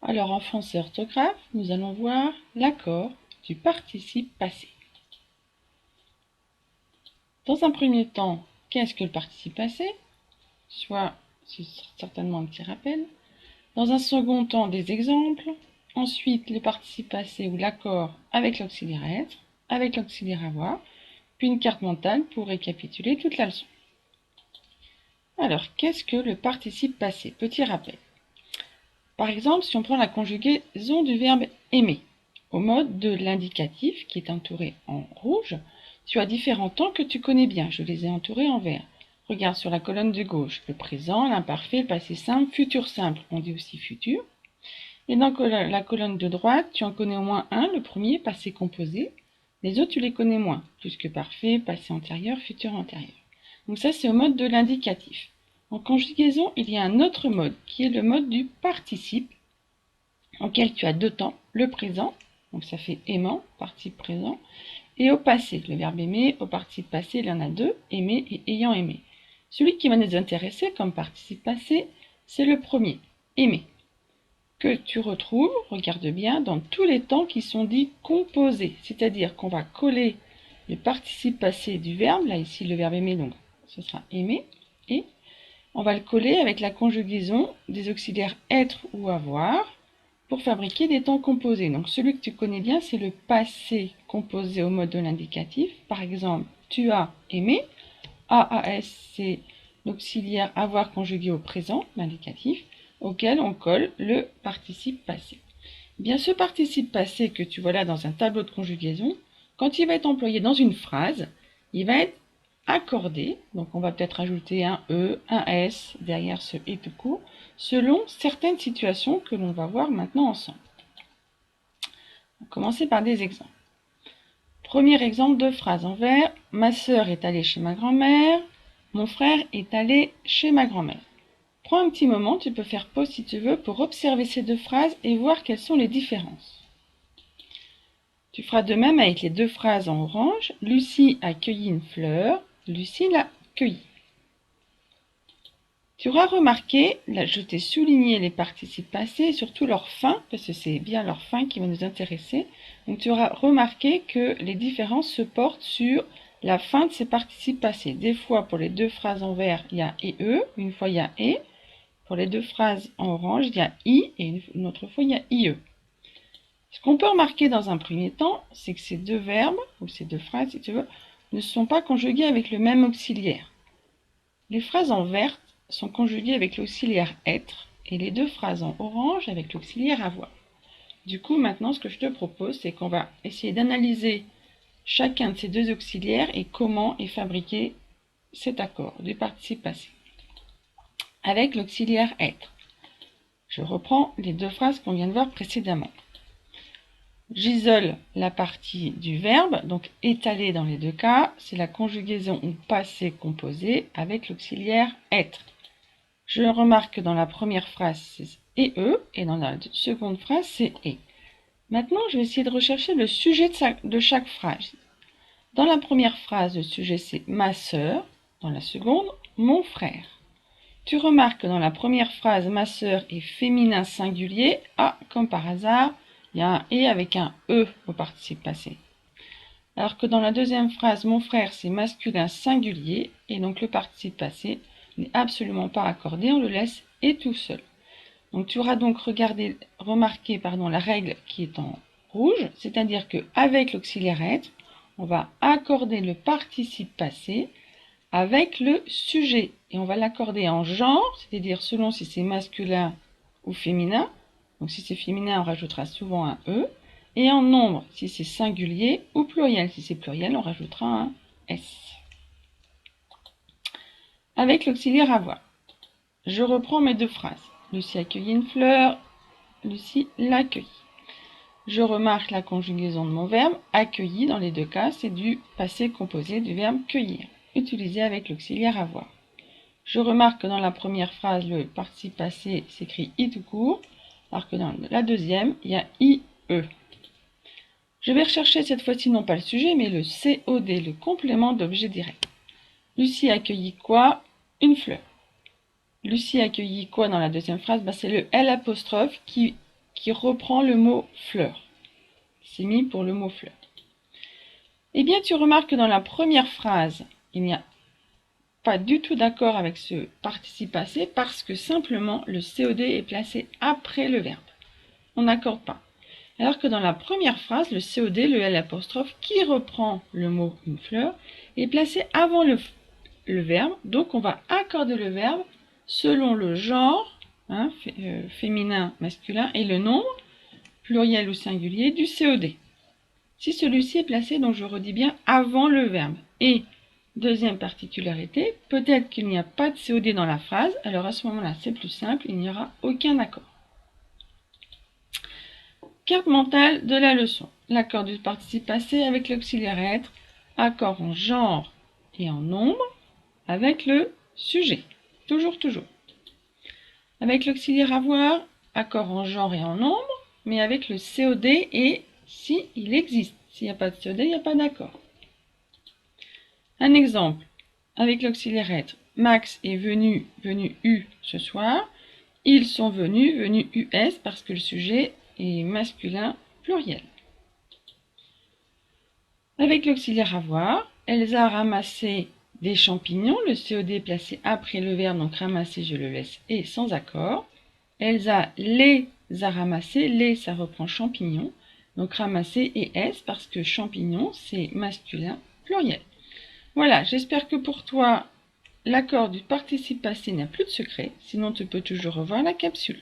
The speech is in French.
Alors en français orthographe, nous allons voir l'accord du participe passé. Dans un premier temps, qu'est-ce que le participe passé? Soit, c'est certainement un petit rappel. Dans un second temps, des exemples. Ensuite, le participe passé ou l'accord avec l'auxiliaire être, avec l'auxiliaire avoir, puis une carte mentale pour récapituler toute la leçon. Alors, qu'est-ce que le participe passé? Petit rappel. Par exemple, si on prend la conjugaison du verbe aimer, au mode de l'indicatif qui est entouré en rouge, tu as différents temps que tu connais bien. Je les ai entourés en vert. Regarde sur la colonne de gauche, le présent, l'imparfait, le passé simple, futur simple, on dit aussi futur. Et dans la colonne de droite, tu en connais au moins un, le premier, passé composé. Les autres, tu les connais moins, plus que parfait, passé antérieur, futur antérieur. Donc ça, c'est au mode de l'indicatif. En conjugaison, il y a un autre mode, qui est le mode du participe, auquel tu as deux temps, le présent, donc ça fait aimant, participe présent, et au passé, le verbe aimer, au participe passé, il y en a deux, aimer et ayant aimé. Celui qui va nous intéresser comme participe passé, c'est le premier, aimer, que tu retrouves, regarde bien, dans tous les temps qui sont dits composés, c'est-à-dire qu'on va coller le participe passé du verbe, là ici le verbe aimer, donc ce sera aimer, et on va le coller avec la conjugaison des auxiliaires être ou avoir pour fabriquer des temps composés. Donc celui que tu connais bien, c'est le passé composé au mode de l'indicatif. Par exemple, tu as aimé. AAS, c'est l'auxiliaire avoir conjugué au présent, l'indicatif, auquel on colle le participe passé. Bien, ce participe passé que tu vois là dans un tableau de conjugaison, quand il va être employé dans une phrase, il va être accordé, donc on va peut-être ajouter un E, un S derrière ce et tout court, selon certaines situations que l'on va voir maintenant ensemble. On va commencer par des exemples. Premier exemple de phrase en vert, ma sœur est allée chez ma grand-mère, mon frère est allé chez ma grand-mère. Prends un petit moment, tu peux faire pause si tu veux pour observer ces deux phrases et voir quelles sont les différences. Tu feras de même avec les deux phrases en orange. Lucie a cueilli une fleur, Lucie l'a cueillie. Tu auras remarqué, là je t'ai souligné les participes passés et surtout leur fin, parce que c'est bien leur fin qui va nous intéresser. Donc tu auras remarqué que les différences se portent sur la fin de ces participes passés. Des fois pour les deux phrases en vert, il y a e, une fois il y a et. Pour les deux phrases en orange, il y a i et une autre fois il y a ie. Ce qu'on peut remarquer dans un premier temps, c'est que ces deux verbes, ou ces deux phrases si tu veux, ne sont pas conjuguées avec le même auxiliaire. Les phrases en vert sont conjuguées avec l'auxiliaire être et les deux phrases en orange avec l'auxiliaire avoir. Du coup, maintenant, ce que je te propose, c'est qu'on va essayer d'analyser chacun de ces deux auxiliaires et comment est fabriqué cet accord du participe passé. Avec l'auxiliaire être. Je reprends les deux phrases qu'on vient de voir précédemment. J'isole la partie du verbe, donc étalé dans les deux cas, c'est la conjugaison au passé composé avec l'auxiliaire être. Je remarque que dans la première phrase, c'est et dans la seconde phrase, c'est et. Maintenant, je vais essayer de rechercher le sujet de chaque phrase. Dans la première phrase, le sujet c'est ma sœur, dans la seconde, mon frère. Tu remarques que dans la première phrase, ma sœur est féminin singulier. Ah, comme par hasard, il y a un et avec un e au participe passé. Alors que dans la deuxième phrase, mon frère c'est masculin singulier et donc le participe passé n'est absolument pas accordé, on le laisse et tout seul. Donc tu auras donc remarqué la règle qui est en rouge, c'est-à-dire qu'avec l'auxiliaire être, on va accorder le participe passé avec le sujet. Et on va l'accorder en genre, c'est-à-dire selon si c'est masculin ou féminin. Donc si c'est féminin, on rajoutera souvent un E. Et en nombre, si c'est singulier ou pluriel. Si c'est pluriel, on rajoutera un S. Avec l'auxiliaire avoir. Je reprends mes deux phrases. Lucie a cueilli une fleur, Lucie l'a cueillie. Je remarque la conjugaison de mon verbe. Accueilli, dans les deux cas, c'est du passé composé du verbe cueillir, utilisé avec l'auxiliaire avoir. Je remarque que dans la première phrase, le participe passé s'écrit i tout court, alors que dans la deuxième, il y a ie. Je vais rechercher cette fois-ci non pas le sujet, mais le COD, le complément d'objet direct. Lucie a accueilli quoi? Une fleur. Lucie a accueilli quoi dans la deuxième phrase? C'est le L' qui qui reprend le mot fleur. C'est mis pour le mot fleur. Eh bien, tu remarques que dans la première phrase, il n'y a pas du tout d'accord avec ce participe passé parce que simplement le COD est placé après le verbe. On n'accorde pas. Alors que dans la première phrase, le COD, le L' qui reprend le mot une fleur, est placé avant le verbe. Donc on va accorder le verbe selon le genre, féminin, masculin, et le nombre, pluriel ou singulier, du COD. Si celui-ci est placé, donc je redis bien, avant le verbe. Et deuxième particularité, peut-être qu'il n'y a pas de COD dans la phrase, alors à ce moment-là, c'est plus simple, il n'y aura aucun accord. Carte mentale de la leçon. L'accord du participe passé avec l'auxiliaire être, accord en genre et en nombre avec le sujet. Toujours, toujours. Avec l'auxiliaire avoir, accord en genre et en nombre, mais avec le COD et si il existe. S'il n'y a pas de COD, il n'y a pas d'accord. Un exemple, avec l'auxiliaire être, Max est venu, venu U ce soir. Ils sont venus, venus US parce que le sujet est masculin pluriel. Avec l'auxiliaire avoir, Elsa a ramassé des champignons, le COD est placé après le verbe, donc ramasser, je le laisse, et sans accord. Elsa les a ramassés, les ça reprend champignons, donc ramasser et S parce que champignon c'est masculin pluriel. Voilà, j'espère que pour toi, l'accord du participe passé n'a plus de secret, sinon tu peux toujours revoir la capsule.